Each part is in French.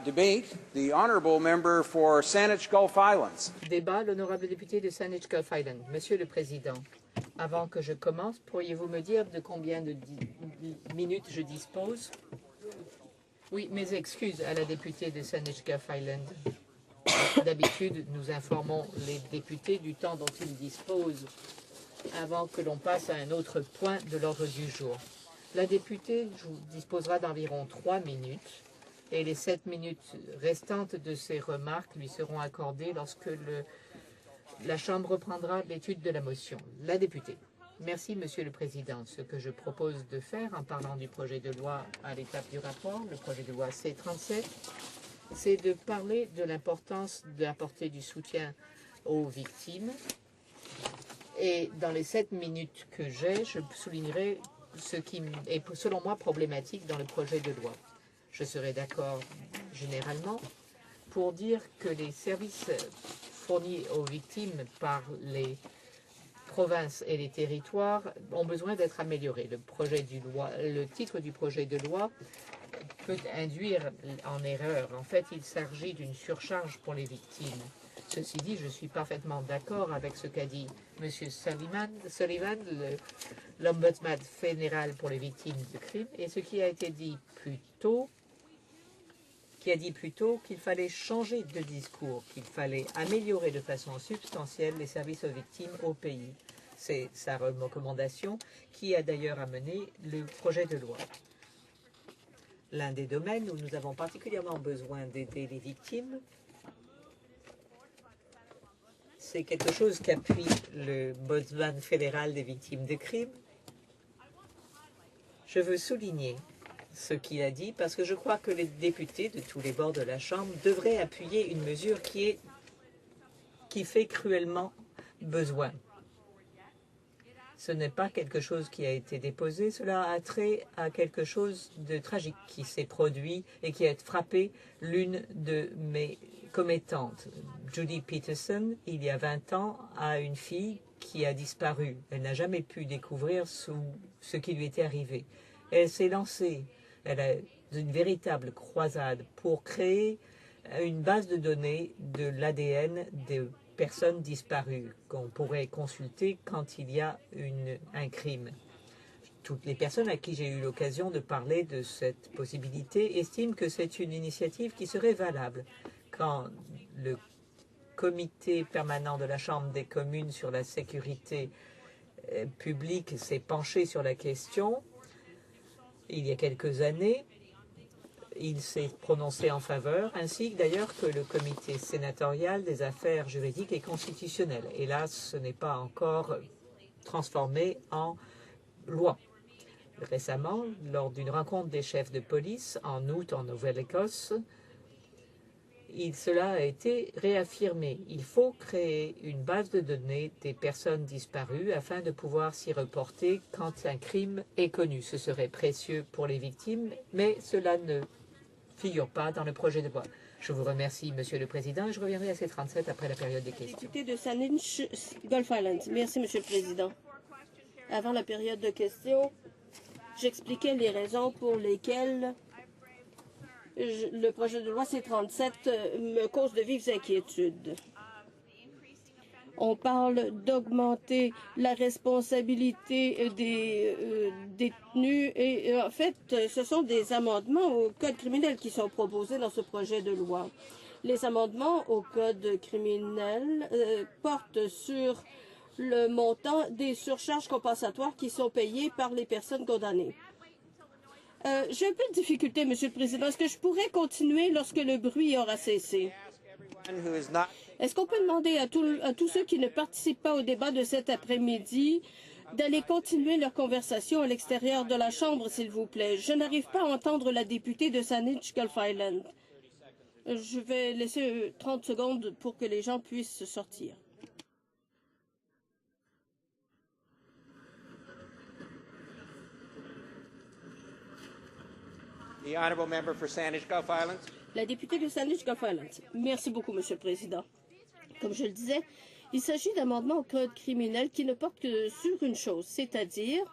Debate, the honourable member for Saanich Gulf Islands. Débat, l'honorable député de Saanich Gulf Island. Monsieur le Président, avant que je commence, pourriez-vous me dire de combien de minutes je dispose? Oui, mes excuses à la députée de Saanich Gulf Island. D'habitude, nous informons les députés du temps dont ils disposent avant que l'on passe à un autre point de l'ordre du jour. La députée disposera d'environ 3 minutes et les 7 minutes restantes de ses remarques lui seront accordées lorsque la Chambre reprendra l'étude de la motion. La députée. Merci, Monsieur le Président. Ce que je propose de faire en parlant du projet de loi à l'étape du rapport, le projet de loi C-37, c'est de parler de l'importance d'apporter du soutien aux victimes. Et dans les 7 minutes que j'ai, je soulignerai ce qui est selon moi problématique dans le projet de loi. Je serai d'accord généralement pour dire que les services fournis aux victimes par les provinces et les territoires ont besoin d'être améliorés. Le titre du projet de loi peut induire en erreur. En fait, il s'agit d'une surcharge pour les victimes. Ceci dit, je suis parfaitement d'accord avec ce qu'a dit M. Sullivan, l'ombudsman fédéral pour les victimes de crimes, et ce qui a été dit plus tôt, qu'il fallait changer de discours, qu'il fallait améliorer de façon substantielle les services aux victimes au pays. C'est sa recommandation qui a d'ailleurs amené le projet de loi. L'un des domaines où nous avons particulièrement besoin d'aider les victimes, c'est quelque chose qu'appuie le ombudsman fédéral des victimes de crimes. Je veux souligner ce qu'il a dit parce que je crois que les députés de tous les bords de la Chambre devraient appuyer une mesure qui fait cruellement besoin. Ce n'est pas quelque chose qui a été déposé, cela a trait à quelque chose de tragique qui s'est produit et qui a frappé l'une de mes commettantes. Judy Peterson, il y a 20 ans, a une fille qui a disparu. Elle n'a jamais pu découvrir ce qui lui était arrivé. Elle s'est lancée, elle a une véritable croisade pour créer une base de données de l'ADN des personnes disparues qu'on pourrait consulter quand il y a un crime. Toutes les personnes à qui j'ai eu l'occasion de parler de cette possibilité estiment que c'est une initiative qui serait valable. Quand le comité permanent de la Chambre des communes sur la sécurité publique s'est penché sur la question, il y a quelques années, il s'est prononcé en faveur, ainsi d'ailleurs que le comité sénatorial des affaires juridiques et constitutionnelles. Et là, ce n'est pas encore transformé en loi. Récemment, lors d'une rencontre des chefs de police en août en Nouvelle-Écosse, cela a été réaffirmé. Il faut créer une base de données des personnes disparues afin de pouvoir s'y reporter quand un crime est connu. Ce serait précieux pour les victimes, mais cela ne figure pas dans le projet de loi. Je vous remercie, Monsieur le Président, et je reviendrai à C-37 après la période des questions. Député de Saanich Gulf Islands. Merci, Monsieur le Président. Avant la période de questions, j'expliquais les raisons pour lesquelles le projet de loi C-37 me cause de vives inquiétudes. On parle d'augmenter la responsabilité des détenus et en fait, ce sont des amendements au Code criminel qui sont proposés dans ce projet de loi. Les amendements au Code criminel portent sur le montant des surcharges compensatoires qui sont payées par les personnes condamnées. J'ai un peu de difficulté, Monsieur le Président. Est-ce que je pourrais continuer lorsque le bruit aura cessé? Est-ce qu'on peut demander à tous ceux qui ne participent pas au débat de cet après-midi d'aller continuer leur conversation à l'extérieur de la Chambre, s'il vous plaît? Je n'arrive pas à entendre la députée de Saanich Gulf Island. Je vais laisser 30 secondes pour que les gens puissent sortir. The honourable member for Saanich Gulf Islands. La députée de Saanich Gulf Islands. Merci beaucoup, Monsieur le Président. Comme je le disais, il s'agit d'amendements au Code criminel qui ne portent que sur une chose, c'est-à-dire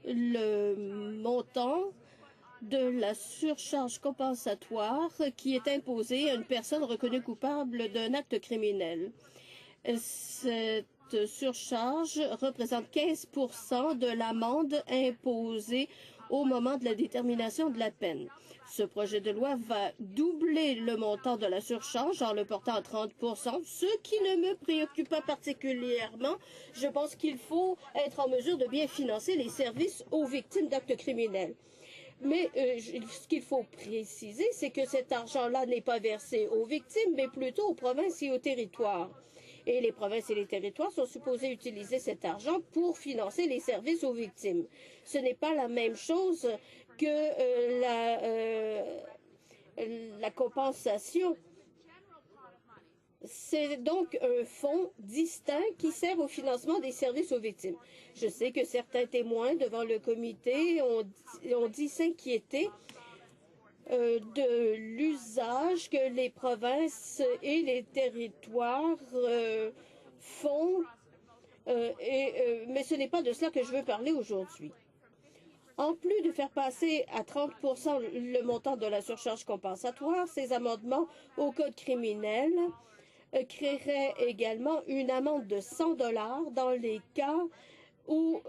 le montant de la surcharge compensatoire qui est imposée à une personne reconnue coupable d'un acte criminel. Cette surcharge représente 15 de l'amende imposée au moment de la détermination de la peine. Ce projet de loi va doubler le montant de la surcharge en le portant à 30 ce qui ne me préoccupe pas particulièrement. Je pense qu'il faut être en mesure de bien financer les services aux victimes d'actes criminels. Mais ce qu'il faut préciser, c'est que cet argent-là n'est pas versé aux victimes, mais plutôt aux provinces et aux territoires. Et les provinces et les territoires sont supposés utiliser cet argent pour financer les services aux victimes. Ce n'est pas la même chose que la compensation. C'est donc un fonds distinct qui sert au financement des services aux victimes. Je sais que certains témoins devant le comité ont dit s'inquiéter de l'usage que les provinces et les territoires font, mais ce n'est pas de cela que je veux parler aujourd'hui. En plus de faire passer à 30 le montant de la surcharge compensatoire, ces amendements au code criminel créeraient également une amende de 100 $ dans les cas où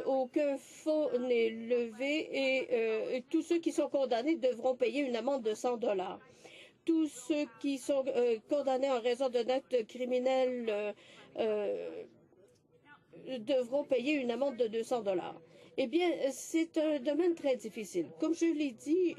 aucun fonds n'est levé et tous ceux qui sont condamnés devront payer une amende de 100 $. Tous ceux qui sont condamnés en raison d'un acte criminel devront payer une amende de 200 $. Eh bien, c'est un domaine très difficile. Comme je l'ai dit,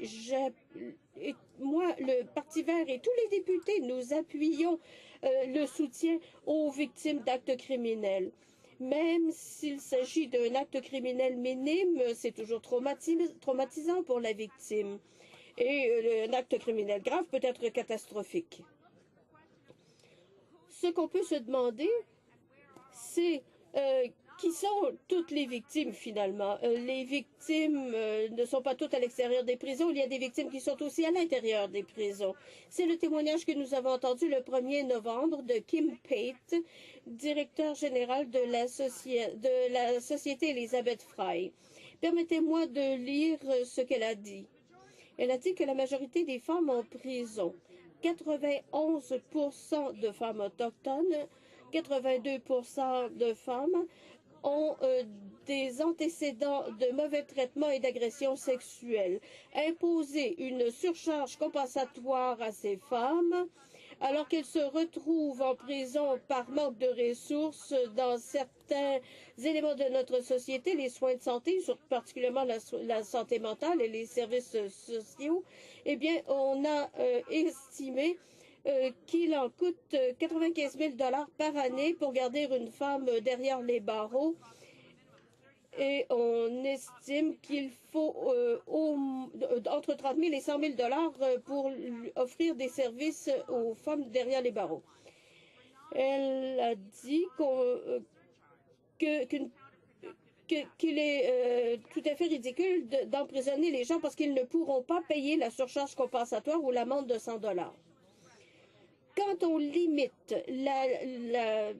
moi, le Parti vert et tous les députés, nous appuyons le soutien aux victimes d'actes criminels. Même s'il s'agit d'un acte criminel minime, c'est toujours traumatisant pour la victime. Et un acte criminel grave peut être catastrophique. Ce qu'on peut se demander, c'est qui sont toutes les victimes finalement. Les victimes ne sont pas toutes à l'extérieur des prisons. Il y a des victimes qui sont aussi à l'intérieur des prisons. C'est le témoignage que nous avons entendu le 1er novembre de Kim Pate, directeur général de la Société Elizabeth Fry. Permettez-moi de lire ce qu'elle a dit. Elle a dit que la majorité des femmes en prison, 91 % de femmes autochtones, 82 % de femmes, ont des antécédents de mauvais traitements et d'agressions sexuelles. Imposer une surcharge compensatoire à ces femmes, alors qu'elles se retrouvent en prison par manque de ressources dans certains éléments de notre société, les soins de santé, particulièrement la santé mentale et les services sociaux, eh bien, on a estimé qu'il en coûte 95 000 $ par année pour garder une femme derrière les barreaux. Et on estime qu'il faut entre 30 000 et 100 000 $ pour offrir des services aux femmes derrière les barreaux. Elle a dit qu'il est tout à fait ridicule d'emprisonner les gens parce qu'ils ne pourront pas payer la surcharge compensatoire ou l'amende de 100 $. Quand on limite la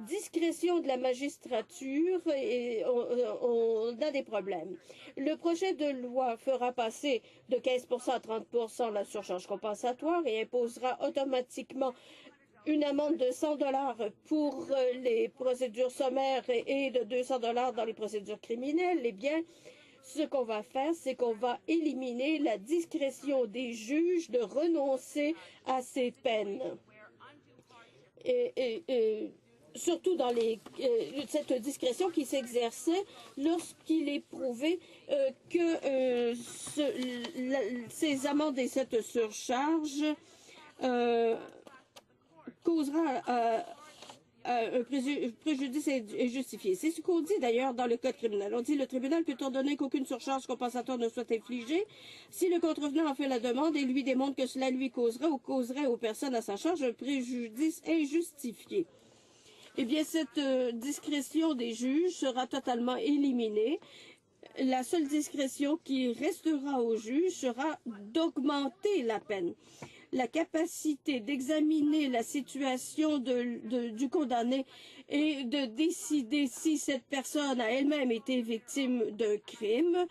discrétion de la magistrature, on a des problèmes. Le projet de loi fera passer de 15 % à 30 % la surcharge compensatoire et imposera automatiquement une amende de 100 $ pour les procédures sommaires et de 200 $ dans les procédures criminelles. Eh bien, ce qu'on va faire, c'est qu'on va éliminer la discrétion des juges de renoncer à ces peines. Et surtout dans cette discrétion qui s'exerçait lorsqu'il est prouvé que ces amendes et cette surcharge causera un préjudice injustifié. C'est ce qu'on dit d'ailleurs dans le code criminel. On dit le tribunal peut ordonner qu'aucune surcharge compensatoire ne soit infligée si le contrevenant en fait la demande et lui démontre que cela lui causerait ou causerait aux personnes à sa charge un préjudice injustifié. Eh bien, cette discrétion des juges sera totalement éliminée. La seule discrétion qui restera aux juges sera d'augmenter la peine. La capacité d'examiner la situation du condamné et de décider si cette personne a elle-même été victime d'un crime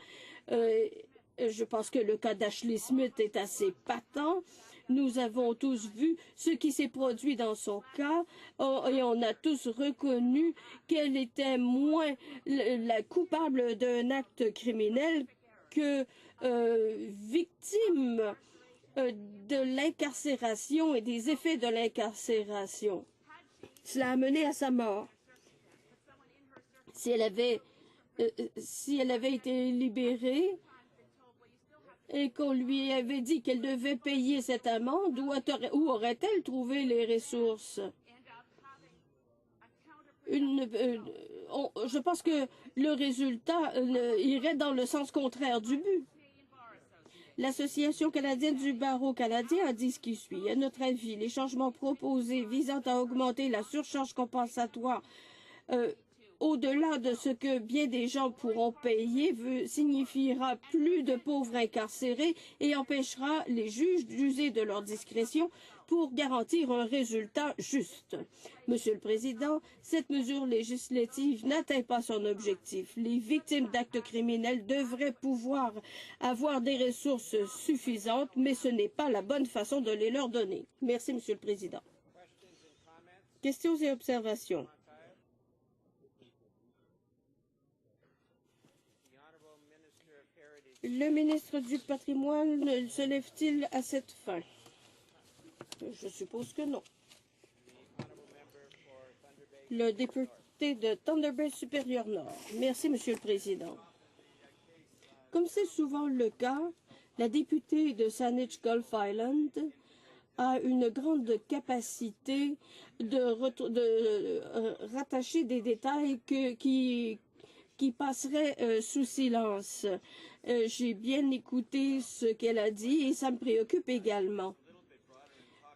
Je pense que le cas d'Ashley Smith est assez patent. Nous avons tous vu ce qui s'est produit dans son cas et on a tous reconnu qu'elle était moins la coupable d'un acte criminel que victime de l'incarcération et des effets de l'incarcération. Cela a mené à sa mort. Si elle avait été libérée et qu'on lui avait dit qu'elle devait payer cette amende, où aurait-elle trouvé les ressources? Je pense que le résultat irait dans le sens contraire du but. L'Association canadienne du barreau canadien a dit ce qui suit. À notre avis, les changements proposés visant à augmenter la surcharge compensatoire au-delà de ce que bien des gens pourront payer signifiera plus de pauvres incarcérés et empêchera les juges d'user de leur discrétion pour garantir un résultat juste. Monsieur le Président, cette mesure législative n'atteint pas son objectif. Les victimes d'actes criminels devraient pouvoir avoir des ressources suffisantes, mais ce n'est pas la bonne façon de les leur donner. Merci, Monsieur le Président. Questions et observations. Le ministre du Patrimoine se lève-t-il à cette fin? Je suppose que non. Le député de Thunder Bay supérieur Nord. Merci, Monsieur le Président. Comme c'est souvent le cas, la députée de Saanich Gulf Island a une grande capacité de rattacher des détails qui passeraient sous silence. J'ai bien écouté ce qu'elle a dit et ça me préoccupe également.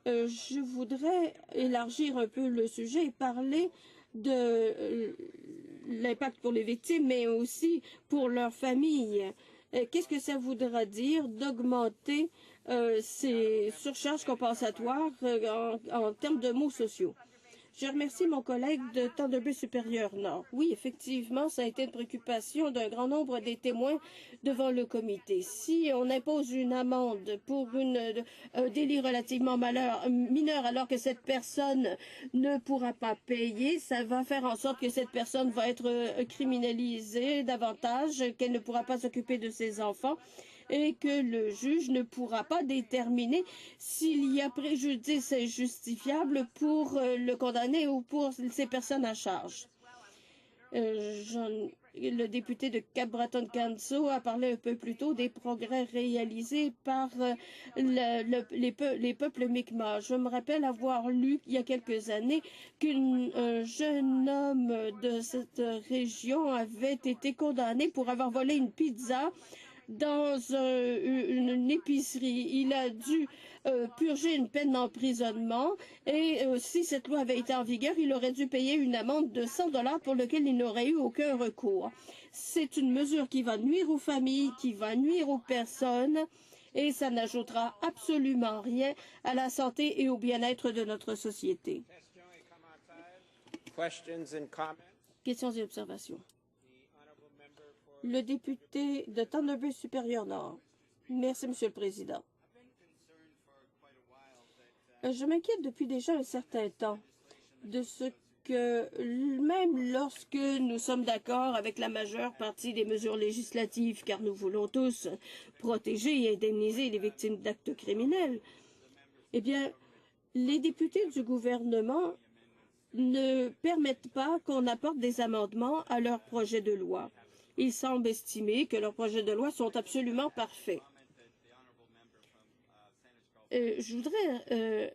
Je voudrais élargir un peu le sujet et parler de l'impact pour les victimes, mais aussi pour leurs familles. Qu'est-ce que ça voudra dire d'augmenter ces surcharges compensatoires en termes de mots sociaux? Je remercie mon collègue de Thunder Bay supérieur Nord. Oui, effectivement, ça a été une préoccupation d'un grand nombre des témoins devant le comité. Si on impose une amende pour un délit relativement mineur alors que cette personne ne pourra pas payer, ça va faire en sorte que cette personne va être criminalisée davantage, qu'elle ne pourra pas s'occuper de ses enfants et que le juge ne pourra pas déterminer s'il y a préjudice justifiable pour le condamné ou pour ces personnes à charge. Le député de Cap-Breton-Canso a parlé un peu plus tôt des progrès réalisés par les peuples Mi'kmaq. Je me rappelle avoir lu il y a quelques années qu'un jeune homme de cette région avait été condamné pour avoir volé une pizza dans une épicerie. Il a dû purger une peine d'emprisonnement et si cette loi avait été en vigueur, il aurait dû payer une amende de 100 $ pour laquelle il n'aurait eu aucun recours. C'est une mesure qui va nuire aux familles, qui va nuire aux personnes et ça n'ajoutera absolument rien à la santé et au bien-être de notre société. Questions et observations. Le député de Thunder Bay supérieur Nord. Merci, Monsieur le Président. Je m'inquiète depuis déjà un certain temps de ce que, même lorsque nous sommes d'accord avec la majeure partie des mesures législatives, car nous voulons tous protéger et indemniser les victimes d'actes criminels, eh bien, les députés du gouvernement ne permettent pas qu'on apporte des amendements à leur projet de loi. Ils semblent estimer que leurs projets de loi sont absolument parfaits. Je voudrais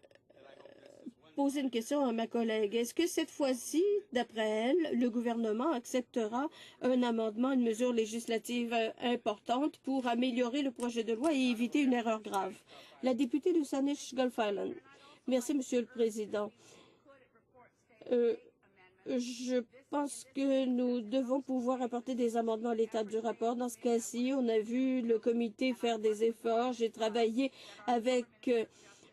poser une question à ma collègue. Est-ce que cette fois-ci, d'après elle, le gouvernement acceptera un amendement, une mesure législative importante pour améliorer le projet de loi et éviter une erreur grave? La députée de Saanich Gulf Island. Merci, Monsieur le Président. Je pense que nous devons pouvoir apporter des amendements à l'étape du rapport. Dans ce cas-ci, on a vu le comité faire des efforts. J'ai travaillé avec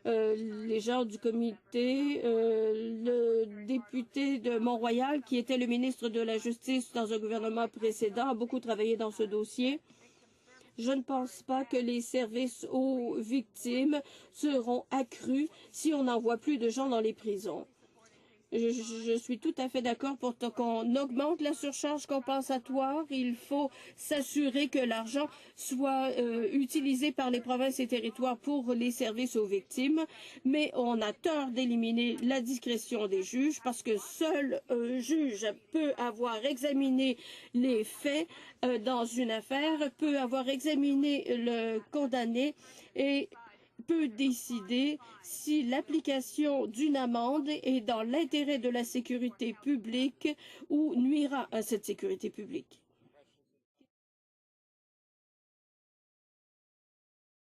les gens du comité, le député de Mont-Royal, qui était le ministre de la Justice dans un gouvernement précédent, a beaucoup travaillé dans ce dossier. Je ne pense pas que les services aux victimes seront accrus si on n'envoie plus de gens dans les prisons. Je suis tout à fait d'accord pour qu'on augmente la surcharge compensatoire. Il faut s'assurer que l'argent soit utilisé par les provinces et territoires pour les services aux victimes. Mais on a tort d'éliminer la discrétion des juges parce que seul un juge peut avoir examiné les faits dans une affaire, peut avoir examiné le condamné et peut décider si l'application d'une amende est dans l'intérêt de la sécurité publique ou nuira à cette sécurité publique.